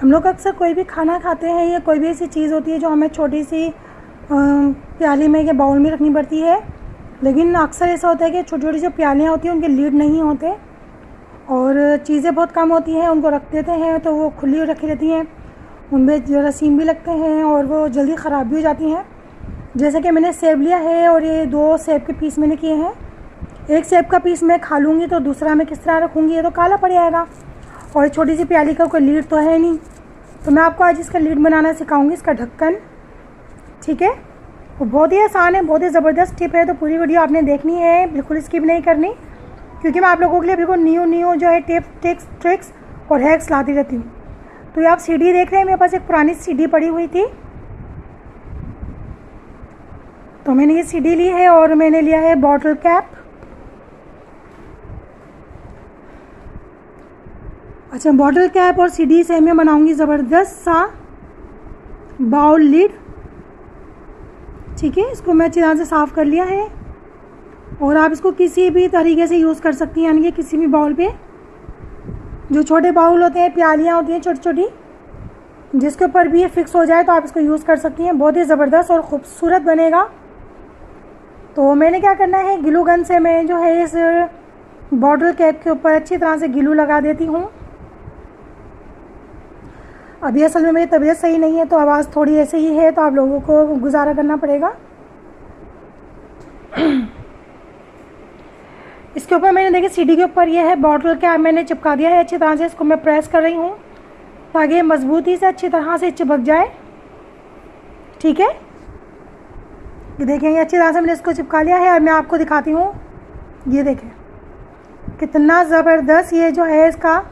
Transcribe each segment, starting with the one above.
हम लोग अक्सर कोई भी खाना खाते हैं या कोई भी ऐसी चीज़ होती है जो हमें छोटी सी प्याली में या बाउल में रखनी पड़ती है, लेकिन अक्सर ऐसा होता है कि छोटी छोटी जो प्यालियाँ होती हैं उनके लीड नहीं होते और चीज़ें बहुत कम होती हैं, उनको रख देते हैं तो वो खुली रखी रहती हैं, उनमें जरासीम भी लगते हैं और वो जल्दी ख़राब भी हो जाती हैं। जैसे कि मैंने सेब लिया है और ये 2 सेब के पीस मैंने किए हैं। एक सेब का पीस मैं खा लूँगी तो दूसरा मैं किस तरह रखूँगी, ये तो काला पड़ जाएगा। और छोटी सी प्याली का कोई लीड तो है नहीं, तो मैं आपको आज इसका लीड बनाना सिखाऊंगी, इसका ढक्कन। ठीक है, वो बहुत ही आसान है, बहुत ही ज़बरदस्त टिप है, तो पूरी वीडियो आपने देखनी है, बिल्कुल स्किप नहीं करनी, क्योंकि मैं आप लोगों के लिए बिल्कुल न्यू जो है टिप्स ट्रिक्स और हैक्स लाती रहती हूँ। तो ये आप सीडी देख रहे हैं, मेरे पास एक पुरानी सीडी पड़ी हुई थी, तो मैंने ये सीडी ली है और मैंने लिया है बॉटल कैप। अच्छा, बॉटल कैप और सीडी से मैं बनाऊंगी ज़बरदस्त सा बाउल लीड। ठीक है, इसको मैं अच्छी तरह से साफ़ कर लिया है और आप इसको किसी भी तरीके से यूज़ कर सकती हैं, यानी कि किसी भी बाउल पे, जो छोटे बाउल होते हैं, प्यालियाँ होती हैं छोटी छोटी, जिसके ऊपर भी ये फिक्स हो जाए तो आप इसको यूज़ कर सकती हैं। बहुत ही ज़बरदस्त और ख़ूबसूरत बनेगा। तो मैंने क्या करना है, ग्लू गन से मैं जो है इस बॉटल कैप के ऊपर अच्छी तरह से ग्लू लगा देती हूँ। अभी असल में मेरी तबीयत सही नहीं है तो आवाज़ थोड़ी ऐसे ही है, तो आप लोगों को गुजारा करना पड़ेगा। इसके ऊपर मैंने देखिए सीडी के ऊपर ये है बॉटल कैप मैंने चिपका दिया है अच्छी तरह से। इसको मैं प्रेस कर रही हूँ ताकि ये मजबूती से अच्छी तरह से चिपक जाए। ठीक है, ये देखेंगे अच्छी तरह से मैंने इसको चिपका लिया है और मैं आपको दिखाती हूँ। ये देखें कितना ज़बरदस्त ये जो है इसका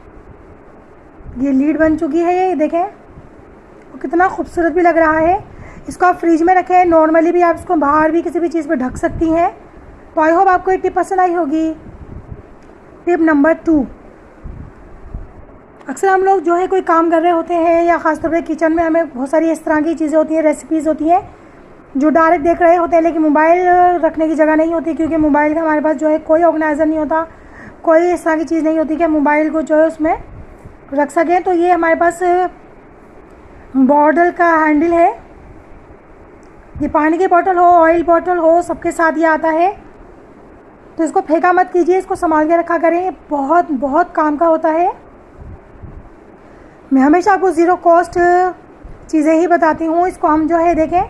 ये लीड बन चुकी है। ये देखें और कितना खूबसूरत भी लग रहा है। इसको आप फ्रिज में रखें, नॉर्मली भी आप इसको बाहर भी किसी भी चीज़ पर ढक सकती हैं। तो आई होप आपको ये टिप पसंद आई होगी। टिप नंबर 2, अक्सर हम लोग जो है कोई काम कर रहे होते हैं या ख़ासतौर पर किचन में हमें बहुत सारी इस तरह की चीज़ें होती हैं, रेसिपीज़ होती हैं जो डायरेक्ट देख रहे होते हैं, लेकिन मोबाइल रखने की जगह नहीं होती, क्योंकि मोबाइल का हमारे पास जो है कोई ऑर्गेनाइज़र नहीं होता, कोई इस तरह की चीज़ नहीं होती कि मोबाइल को जो है उसमें रख सकें। तो ये हमारे पास बॉटल का हैंडल है, ये पानी की बोतल हो, ऑयल बोतल हो, सबके साथ ये आता है। तो इसको फेंका मत कीजिए, इसको संभाल के रखा करें, ये बहुत बहुत काम का होता है। मैं हमेशा आपको ज़ीरो कॉस्ट चीज़ें ही बताती हूँ। इसको हम जो है देखें,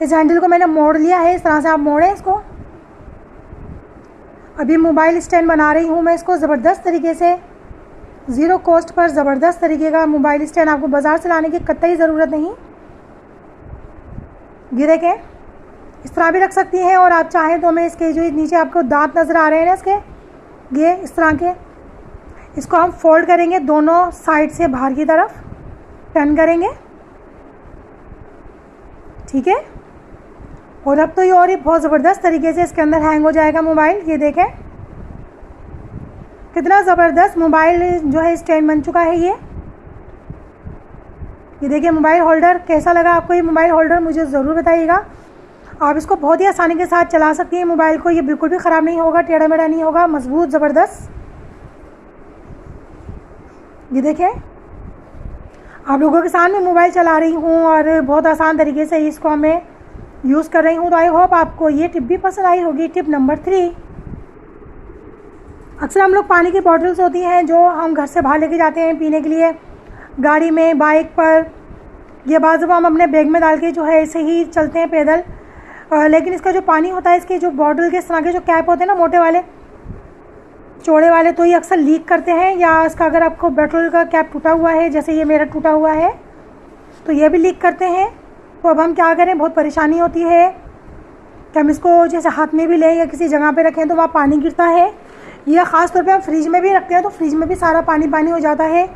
इस हैंडल को मैंने मोड़ लिया है, इस तरह से आप मोड़ें इसको। अभी मोबाइल स्टैंड बना रही हूँ मैं इसको ज़बरदस्त तरीके से, ज़ीरो कॉस्ट पर ज़बरदस्त तरीके का मोबाइल स्टैंड, आपको बाज़ार से लाने की कतई ज़रूरत नहीं। ये देखें, इस तरह भी रख सकती हैं और आप चाहें तो मैं इसके जो नीचे आपको दांत नज़र आ रहे हैं ना इसके, ये इस तरह के, इसको हम फोल्ड करेंगे दोनों साइड से बाहर की तरफ टर्न करेंगे। ठीक है, और अब तो ये और ही बहुत ज़बरदस्त तरीके से इसके अंदर हैंग हो जाएगा मोबाइल। ये देखें कितना ज़बरदस्त मोबाइल जो है स्टैंड बन चुका है। ये देखिए मोबाइल होल्डर, कैसा लगा आपको ये मोबाइल होल्डर, मुझे ज़रूर बताइएगा। आप इसको बहुत ही आसानी के साथ चला सकती हैं मोबाइल को, ये बिल्कुल भी ख़राब नहीं होगा, टेढ़ा मेढ़ा नहीं होगा, मजबूत ज़बरदस्त। ये देखें, आप लोगों के सामने मोबाइल चला रही हूँ और बहुत आसान तरीके से इसको मैं यूज़ कर रही हूँ। तो आई होप आपको ये टिप भी पसंद आई होगी। टिप नंबर 3, अक्सर हम लोग पानी की बॉटल्स होती हैं जो हम घर से बाहर लेके जाते हैं पीने के लिए, गाड़ी में, बाइक पर, या बाज़ दफ़ा हम अपने बैग में डाल के जो है ऐसे ही चलते हैं पैदल। लेकिन इसका जो पानी होता है, इसके जो बॉटल के इस तरह के जो कैप होते हैं ना, मोटे वाले, चौड़े वाले, तो ये अक्सर लीक करते हैं। या इसका अगर आपको बॉटल का कैप टूटा हुआ है, जैसे ये मेरा टूटा हुआ है, तो ये भी लीक करते हैं। तो अब हम क्या करें, बहुत परेशानी होती है कि हम इसको जैसे हाथ में भी लें या किसी जगह पे रखें तो वहाँ पानी गिरता है, या ख़ास तौर पे हम फ्रिज में भी रखते हैं तो फ्रिज में भी सारा पानी पानी हो जाता है,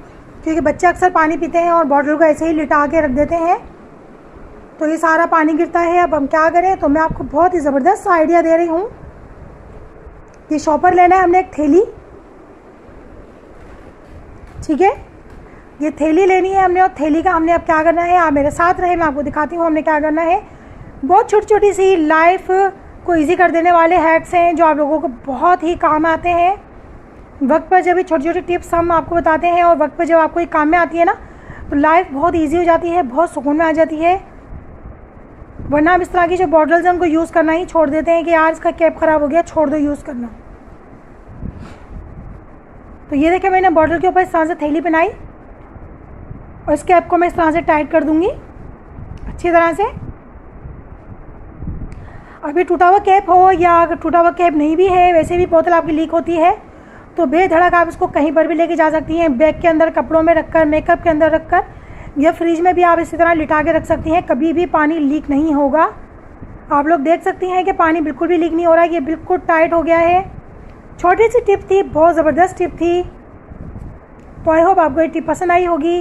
क्योंकि बच्चे अक्सर पानी पीते हैं और बॉटल को ऐसे ही लिटा के रख देते हैं, तो ये सारा पानी गिरता है। अब हम क्या करें, तो मैं आपको बहुत ही ज़बरदस्त आइडिया दे रही हूँ। ये शॉपर लेना है हमने, एक थैली। ठीक है, ये थैली लेनी है हमने, और थैली का हमने अब क्या करना है, आप मेरे साथ रहे, मैं आपको दिखाती हूँ हमने क्या करना है। बहुत छोटी छोटी सी लाइफ को इजी कर देने वाले हैक्स हैं जो आप लोगों को बहुत ही काम आते हैं। वक्त पर जब ये छोटी छोटी टिप्स हम आपको बताते हैं और वक्त पर जब आपको ये काम में आती है ना, तो लाइफ बहुत ईजी हो जाती है, बहुत सुकून में आ जाती है। वरना आप इस तरह की जो बॉटल्स हैं उनको यूज़ करना ही छोड़ देते हैं कि यार इसका कैप ख़राब हो गया, छोड़ दो यूज़ करना। तो ये देखिए मैंने बॉटल के ऊपर इस तरह से थैली पहनाई और इस कैप को मैं इस तरह से टाइट कर दूंगी अच्छी तरह से। अभी टूटा हुआ कैप हो या अगर टूटा हुआ कैप नहीं भी है, वैसे भी बोतल आपकी लीक होती है, तो बेधड़क आप इसको कहीं पर भी लेके जा सकती हैं। बैग के अंदर, कपड़ों में रखकर, मेकअप के अंदर रखकर, या फ्रिज में भी आप इसी तरह लिटा के रख सकती हैं। कभी भी पानी लीक नहीं होगा। आप लोग देख सकती हैं कि पानी बिल्कुल भी लीक नहीं हो रहा है, ये बिल्कुल टाइट हो गया है। छोटी सी टिप थी, बहुत ज़बरदस्त टिप थी। तो आई होप आपको ये टिप पसंद आई होगी।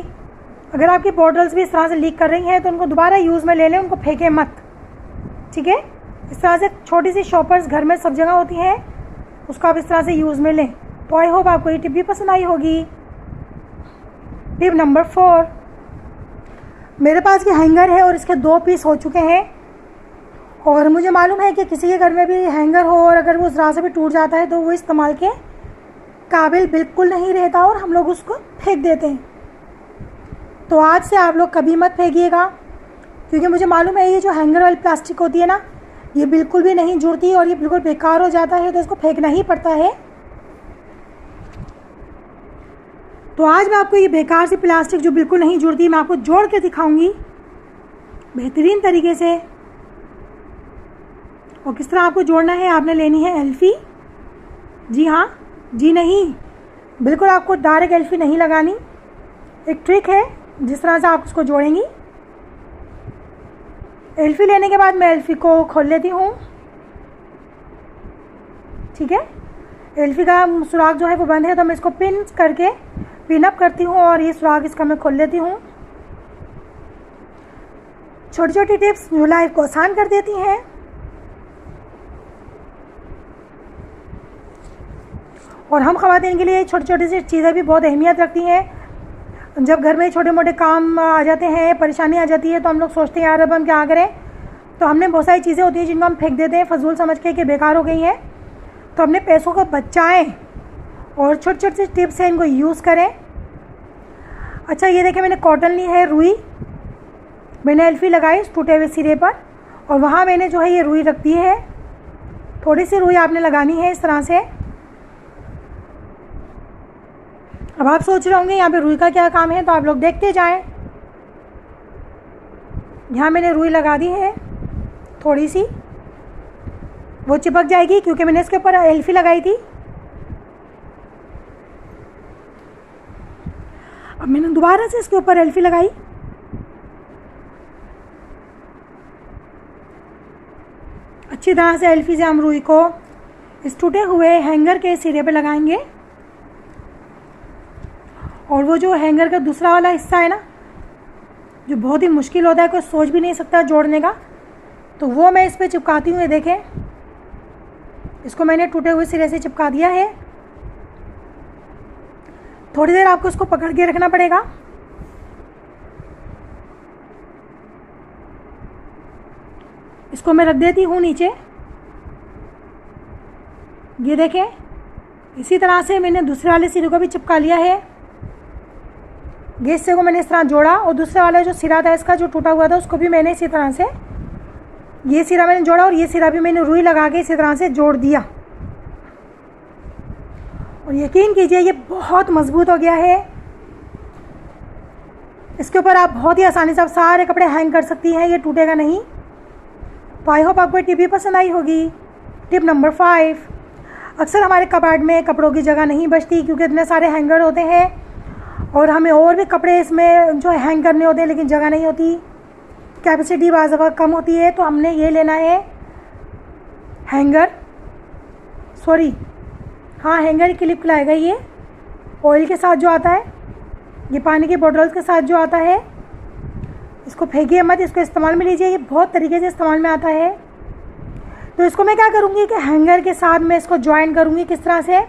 अगर आपकी बॉटल्स भी इस तरह से लीक कर रही हैं तो उनको दोबारा यूज़ में ले लें, उनको फेंकें मत, ठीक है। इस तरह से छोटी सी शॉपर्स घर में सब जगह होती हैं, उसको आप इस तरह से यूज़ में लें। तो आई होप आपको ये टिप भी पसंद आई होगी। टिप नंबर 4, मेरे पास ये हैंगर है और इसके 2 पीस हो चुके हैं, और मुझे मालूम है कि किसी के घर में भी हैंगर हो और अगर वो ज़रा से भी टूट जाता है तो वो इस्तेमाल के काबिल बिल्कुल नहीं रहता और हम लोग उसको फेंक देते हैं। तो आज से आप लोग कभी मत फेंकिएगा, क्योंकि मुझे मालूम है ये जो हैंगर वाली प्लास्टिक होती है ना, ये बिल्कुल भी नहीं जुड़ती और ये बिल्कुल बेकार हो जाता है, तो इसको फेंकना ही पड़ता है। तो आज मैं आपको ये बेकार सी प्लास्टिक जो बिल्कुल नहीं जुड़ती, मैं आपको जोड़ के दिखाऊंगी बेहतरीन तरीके से। और किस तरह आपको जोड़ना है, आपने लेनी है एल्फी। जी हाँ, जी नहीं, बिल्कुल आपको डायरेक्ट एल्फी नहीं लगानी। एक ट्रिक है जिस तरह से आप उसको जोड़ेंगी। एल्फी लेने के बाद मैं एल्फी को खोल लेती हूँ, ठीक है। एल्फी का सुराख जो है वो बंद है, तो मैं इसको पिन अप करती हूँ और ये सुराख इसका मैं खोल लेती हूँ। छोटी छोटी टिप्स जो लाइफ को आसान कर देती हैं। और हम ख़वातीन के लिए छोटी छोटी सी चीज़ें भी बहुत अहमियत रखती हैं। जब घर में छोटे मोटे काम आ जाते हैं, परेशानी आ जाती है, तो हम लोग सोचते हैं यार अब हम क्या करें। तो हमने बहुत सारी चीज़ें होती हैं जिनको हम फेंक देते हैं फजूल समझ के कि बेकार हो गई हैं। तो अपने पैसों को बचाएं और छोटी छोटी टिप्स हैं, इनको यूज़ करें। अच्छा, ये देखें मैंने कॉटन ली है, रुई। मैंने एल्फी लगाई उस टूटे हुए सिरे पर और वहाँ मैंने जो है ये रुई रख दी है। थोड़ी सी रुई आपने लगानी है इस तरह से। अब आप सोच रहे होंगे यहाँ पे रुई का क्या काम है, तो आप लोग देखते जाएं। यहाँ मैंने रुई लगा दी है थोड़ी सी, वो चिपक जाएगी क्योंकि मैंने इसके ऊपर एल्फी लगाई थी। अब मैंने दोबारा से इसके ऊपर एल्फी लगाई। अच्छी तरह से एल्फी से हम रुई को इस टूटे हुए हैंगर के सिरे पे लगाएंगे। और वो जो हैंगर का दूसरा वाला हिस्सा है ना, जो बहुत ही मुश्किल होता है, कोई सोच भी नहीं सकता जोड़ने का, तो वो मैं इस पे चिपकाती हूँ। ये देखें, इसको मैंने टूटे हुए सिरे से चिपका दिया है। थोड़ी देर आपको इसको पकड़ के रखना पड़ेगा। इसको मैं रख देती हूँ नीचे। ये देखें, इसी तरह से मैंने दूसरे वाले सिरे को भी चिपका लिया है। ये हिस्से को मैंने इस तरह जोड़ा और दूसरे वाला जो सिरा था इसका जो टूटा हुआ था उसको भी मैंने इसी तरह से, ये सिरा मैंने जोड़ा और ये सिरा भी मैंने रुई लगा के इसी तरह से जोड़ दिया। और यकीन कीजिए ये बहुत मजबूत हो गया है। इसके ऊपर आप बहुत ही आसानी से आप सारे कपड़े हैंग कर सकती हैं, ये टूटेगा नहीं। तो आई होप आपको टिप भी पसंद आई होगी। टिप नंबर 5, अक्सर हमारे कबाड़ में कपड़ों की जगह नहीं बचती क्योंकि इतने सारे हैंगर होते हैं और हमें और भी कपड़े इसमें जो हैंग करने होते हैं, लेकिन जगह नहीं होती, कैपेसिटी बाज़ दफ़ा कम होती है। तो हमने ये लेना है हैंगर, हैंगर क्लिप लाएगा ये ऑयल के साथ जो आता है, ये पानी की बोतल्स के साथ जो आता है। इसको फेंकिए मत, इसको इस्तेमाल में लीजिए, ये बहुत तरीके से इस्तेमाल में आता है। तो इसको मैं क्या करूँगी कि हैंगर के साथ मैं इसको ज्वाइन करूँगी। किस तरह से,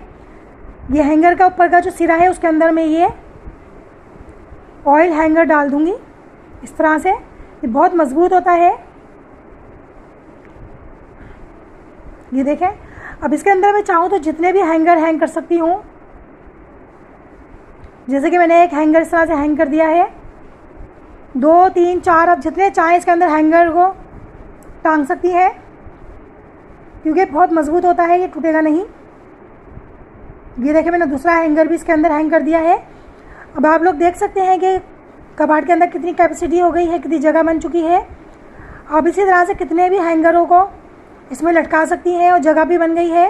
ये हैंगर का ऊपर का जो सिरा है उसके अंदर मैं ये ऑयल हैंगर डाल दूँगी इस तरह से। ये बहुत मजबूत होता है। ये देखें, अब इसके अंदर मैं चाहूँ तो जितने भी हैंगर हैंग कर सकती हूँ। जैसे कि मैंने एक हैंगर इस तरह से हैंग कर दिया है 2, 3, 4 आप जितने चाहें इसके अंदर हैंगर को टांग सकती है, क्योंकि बहुत मजबूत होता है, ये टूटेगा नहीं। ये देखिए मैंने दूसरा हैंगर भी इसके अंदर हैंग कर दिया है। अब आप लोग देख सकते हैं कि कबाड़ के अंदर कितनी कैपेसिटी हो गई है, कितनी जगह बन चुकी है। आप इसी तरह से कितने भी हैंगरों को इसमें लटका सकती हैं और जगह भी बन गई है।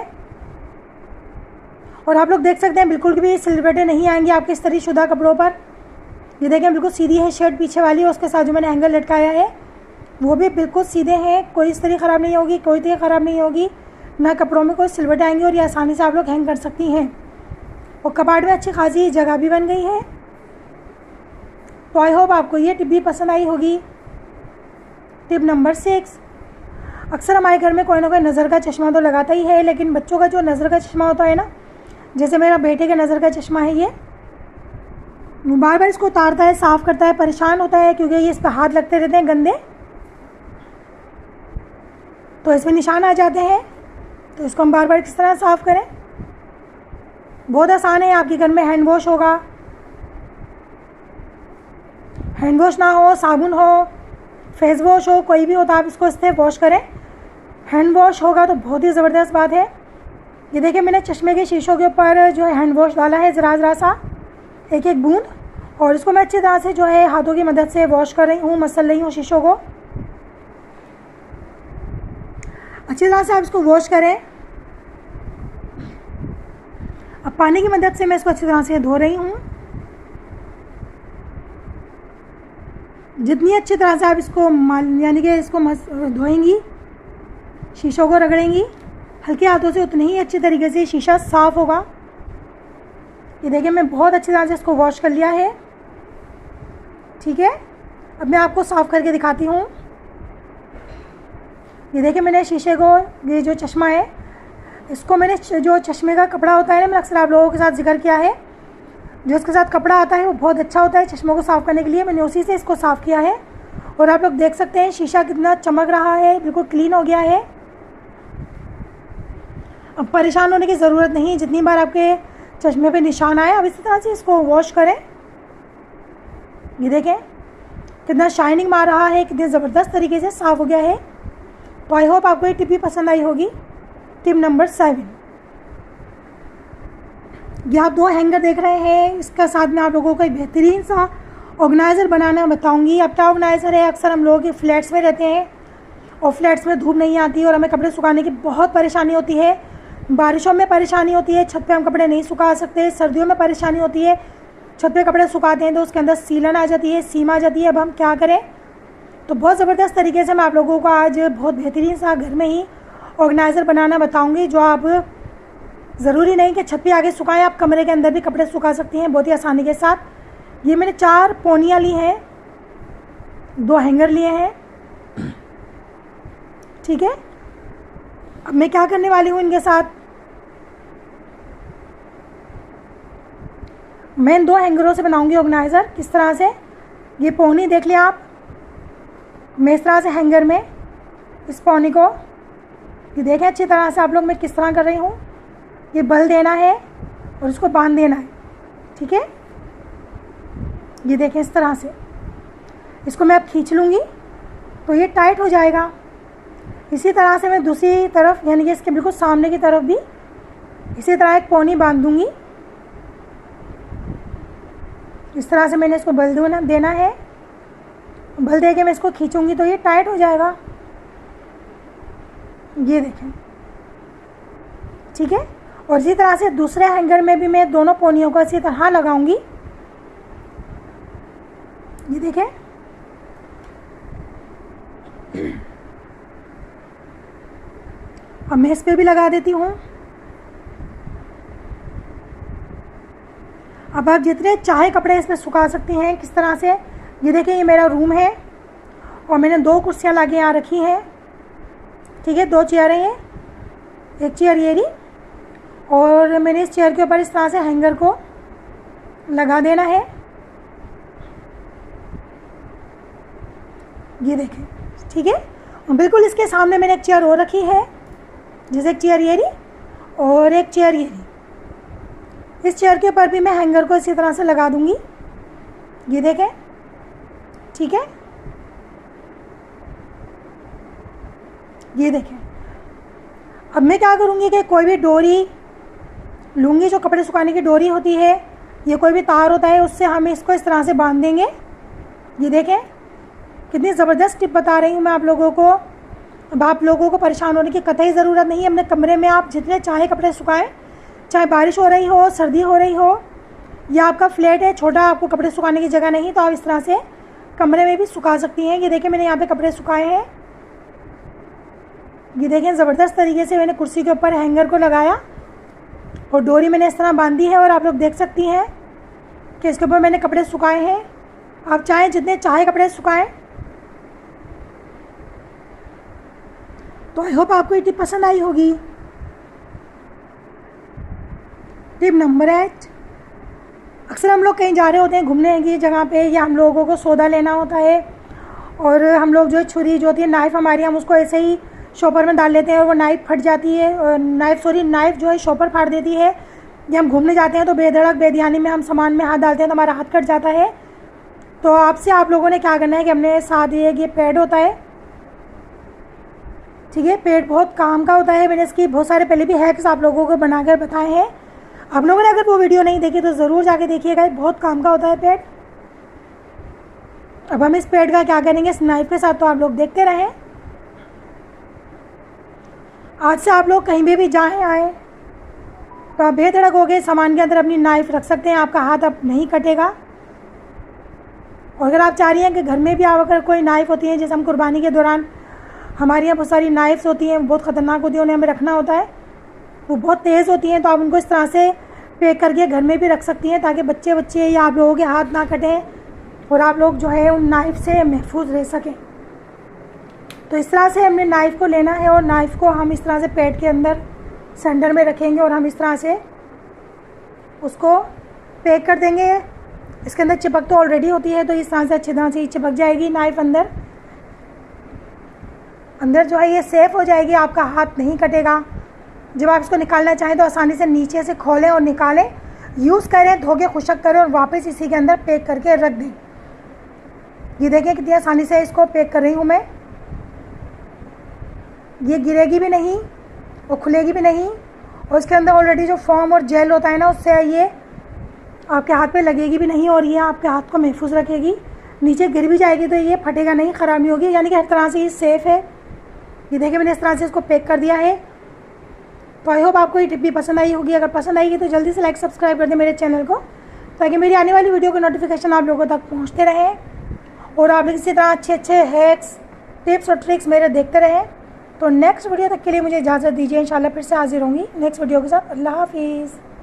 और आप लोग देख सकते हैं बिल्कुल भी सिलवटें नहीं आएंगी आपके इस्त्री शुदा कपड़ों पर। ये देखें बिल्कुल सीधी है शर्ट पीछे वाली, और उसके साथ जो मैंने हैंगर लटकाया है वो भी बिल्कुल सीधे हैं, कोई इस्त्री ख़राब नहीं होगी, कोई तेल ख़राब नहीं होगी, ना कपड़ों में कोई सिलवट आएंगी, और ये आसानी से आप लोग हैंग कर सकती हैं। और कबाड़ में अच्छी खासी जगह भी बन गई है। तो आई होप आपको ये टिप भी पसंद आई होगी। टिप नंबर 6, अक्सर हमारे घर में कोई ना कोई नज़र का चश्मा तो लगाता ही है, लेकिन बच्चों का जो नज़र का चश्मा होता है ना, जैसे मेरा बेटे का नज़र का चश्मा है, ये बार बार इसको उतारता है, साफ़ करता है, परेशान होता है, क्योंकि ये इस पर हाथ लगते रहते हैं गंदे, तो इसमें निशान आ जाते हैं। तो इसको हम बार बार किस तरह साफ़ करें? बहुत आसान है। आपके घर में हैंड वॉश होगा, हैंड वॉश ना हो, साबुन हो, फेस वॉश हो, कोई भी हो, तो आप इसको इससे वॉश करें। हैंड वॉश होगा तो बहुत ही ज़बरदस्त बात है। ये देखिए मैंने चश्मे के शीशों के ऊपर जो है हैंड वॉश डाला है, ज़रा ज़रा सा, एक एक बूंद, और इसको मैं अच्छी तरह से जो है हाथों की मदद से वॉश कर रही हूँ, मसल रही हूँ शीशों को। अच्छी तरह से आप इसको वॉश करें। अब पानी की मदद से मैं इसको अच्छी तरह से धो रही हूँ। जितनी अच्छी तरह से आप इसको यानी कि इसको धोएंगी, शीशों को रगड़ेंगी हल्के हाथों से, उतनी ही अच्छी तरीके से शीशा साफ़ होगा। ये देखिए मैं बहुत अच्छी तरह से इसको वॉश कर लिया है। ठीक है, अब मैं आपको साफ़ करके दिखाती हूँ। ये देखिए मैंने शीशे को, ये जो चश्मा है, इसको मैंने जो चश्मे का कपड़ा होता है ना, मैंने अक्सर आप लोगों के साथ जिक्र किया है, जो इसके साथ कपड़ा आता है वो बहुत अच्छा होता है चश्मों को साफ़ करने के लिए। मैंने उसी से इसको साफ़ किया है, और आप लोग देख सकते हैं शीशा कितना चमक रहा है, बिल्कुल क्लीन हो गया है। अब परेशान होने की ज़रूरत नहीं, जितनी बार आपके चश्मे पे निशान आए अब इसी तरह से इसको वॉश करें। ये देखें कितना शाइनिंग मार रहा है, कितने ज़बरदस्त तरीके से साफ़ हो गया है। तो आई होप आपको ये टिप भी पसंद आई होगी। टिप नंबर 7, ये आप 2 हैंगर देख रहे हैं, इसका साथ में आप लोगों को एक बेहतरीन सा ऑर्गेनाइज़र बनाना बताऊंगी। अब क्या ऑर्गेनाइज़र है, अक्सर हम लोग फ्लैट्स में रहते हैं और फ्लैट्स में धूप नहीं आती और हमें कपड़े सुखाने की बहुत परेशानी होती है। बारिशों में परेशानी होती है, छत पे हम कपड़े नहीं सुखा सकते। सर्दियों में परेशानी होती है, छत पे कपड़े सुखाते हैं तो उसके अंदर सीलन आ जाती है, सीम आ जाती है। अब हम क्या करें? तो बहुत ज़बरदस्त तरीके से मैं आप लोगों को आज बहुत बेहतरीन सा घर में ही ऑर्गेनाइज़र बनाना बताऊंगी, जो आप ज़रूरी नहीं कि छत पे आगे सुखाएं, आप कमरे के अंदर भी कपड़े सुखा सकती हैं बहुत ही आसानी के साथ। ये मैंने 4 पोनियाँ ली हैं, 2 हैंगर लिए हैं। ठीक है, अब मैं क्या करने वाली हूँ इनके साथ, मैं इन 2 हैंगरों से बनाऊंगी ऑर्गेनाइज़र। किस तरह से, ये पौनी देख लिया आप, मैं इस तरह से हैंगर में इस पौनी को, ये देखें अच्छी तरह से आप लोग मैं किस तरह कर रही हूँ। ये बल देना है और इसको बांध देना है। ठीक है, ये देखें इस तरह से, इसको मैं अब खींच लूँगी तो ये टाइट हो जाएगा। इसी तरह से मैं दूसरी तरफ यानी कि इसके बिल्कुल सामने की तरफ भी इसी तरह एक पौनी बांध दूँगी। इस तरह से मैंने इसको बल देना है, बल दे के मैं इसको खींचूंगी तो ये टाइट हो जाएगा। ये देखें, ठीक है। और इसी तरह से दूसरे हैंगर में भी मैं दोनों पोनियों को इसी तरह लगाऊंगी। ये देखें, अब मैं इस पे भी लगा देती हूँ। अब आप जितने चाहे कपड़े इसमें सुखा सकती हैं किस तरह से। ये देखें, ये मेरा रूम है और मैंने 2 कुर्सियाँ लाके यहाँ रखी हैं। ठीक है, 2 चेयरें हैं, एक चेयर ये रही, और मैंने इस चेयर के ऊपर इस तरह से हैंगर को लगा देना है। ये देखें, ठीक है। और बिल्कुल इसके सामने मैंने एक चेयर और रखी है, जैसे एक चेयर ये रही और एक चेयर ये रही। इस चेयर के ऊपर भी मैं हैंगर को इसी तरह से लगा दूंगी। ये देखें, ठीक है, ये देखें। अब मैं क्या करूँगी कि कोई भी डोरी लूँगी, जो कपड़े सुखाने की डोरी होती है, ये कोई भी तार होता है, उससे हम इसको इस तरह से बांध देंगे। ये देखें कितनी ज़बरदस्त टिप बता रही हूँ मैं आप लोगों को। अब आप लोगों को परेशान होने की कतई ज़रूरत नहीं है। अपने कमरे में आप जितने चाहे कपड़े सुखाएं, चाहे बारिश हो रही हो, सर्दी हो रही हो, या आपका फ्लैट है छोटा, आपको कपड़े सुखाने की जगह नहीं, तो आप इस तरह से कमरे में भी सुखा सकती हैं। ये देखें मैंने यहाँ पे कपड़े सुखाए हैं। ये देखें ज़बरदस्त तरीके से मैंने कुर्सी के ऊपर हैंगर को लगाया और डोरी मैंने इस तरह बांधी है, और आप लोग देख सकती हैं कि इसके ऊपर मैंने कपड़े सुखाए हैं। आप चाहें जितने चाहे कपड़े सुखाएं। तो आई होप आपको ये टिप पसंद आई होगी। टिप नंबर 8, अक्सर हम लोग कहीं जा रहे होते हैं घूमने की जगह पे, या हम लोगों को सौदा लेना होता है, और हम लोग जो छुरी जो होती है, नाइफ़ हमारी, हम उसको ऐसे ही शॉपर में डाल लेते हैं और वो नाइफ़ फट जाती है, नाइफ़ जो है शॉपर फाड़ देती है। या हम घूमने जाते हैं तो बेधड़क बेध्यानी में हम सामान में हाथ डालते हैं तो हमारा हाथ कट जाता है। तो आपसे आप लोगों ने क्या करना है कि हमने साथ ये पैड होता है, ठीक है, पैड बहुत काम का होता है। मैंने इसकी बहुत सारे पहले भी हैक्स आप लोगों को बनाकर बताए हैं। आप लोगों ने अगर वो वीडियो नहीं देखी तो ज़रूर जाके देखिएगा, बहुत काम का होता है पैड। अब हम इस पैड का क्या करेंगे इस नाइफ़ के साथ, तो आप लोग देखते रहें। आज से आप लोग कहीं भी जाएं आएँ तो आप बेधड़क हो गए सामान के अंदर अपनी नाइफ़ रख सकते हैं, आपका हाथ अब नहीं कटेगा। और अगर आप चाह रही हैं कि घर में भी आप अगर कोई नाइफ़ होती है, जैसे हम कुर्बानी के दौरान हमारे यहाँ बहुत सारी नाइफ़्स होती हैं, बहुत ख़तरनाक होती है, उन्हें हमें रखना होता है, वो बहुत तेज़ होती हैं, तो आप उनको इस तरह से पैक करके घर में भी रख सकती हैं, ताकि बच्चे या आप लोगों के हाथ ना कटें और आप लोग जो है उन नाइफ़ से महफूज रह सकें। तो इस तरह से हमने नाइफ़ को लेना है और नाइफ़ को हम इस तरह से पैड के अंदर सेंटर में रखेंगे और हम इस तरह से उसको पैक कर देंगे। इसके अंदर चिपक तो ऑलरेडी होती है, तो इस तरह से अच्छी तरह से चिपक जाएगी नाइफ़ अंदर जो है ये सेफ़ हो जाएगी, आपका हाथ नहीं कटेगा। जब आप इसको निकालना चाहें तो आसानी से नीचे से खोलें और निकालें, यूज़ करें, धो के खुशक करें और वापस इसी के अंदर पैक करके रख दें। ये देखें कितनी आसानी से इसको पैक कर रही हूँ मैं। ये गिरेगी भी नहीं और खुलेगी भी नहीं, और इसके अंदर ऑलरेडी जो फोम और जेल होता है ना, उससे ये आपके हाथ पे लगेगी भी नहीं और ये आपके हाथ को महफूज रखेगी। नीचे गिर भी जाएगी तो ये फटेगा नहीं, ख़राब नहीं होगी, यानी कि हर तरह से ये सेफ़ है। ये देखिए मैंने इस तरह से इसको पैक कर दिया है। तो आई होप आपको ये टिप भी पसंद आई होगी। अगर पसंद आएगी तो जल्दी से लाइक सब्सक्राइब कर दें मेरे चैनल को, ताकि मेरी आने वाली वीडियो के नोटिफिकेशन आप लोगों तक पहुँचते रहें और आप इसी तरह अच्छे हैक्स, टिप्स और ट्रिक्स मेरे देखते रहें। तो नेक्स्ट वीडियो तक के लिए मुझे इजाज़त दीजिए। इंशाल्लाह फिर से हाजिर होंगी नेक्स्ट वीडियो के साथ। अल्लाह हाफिज़।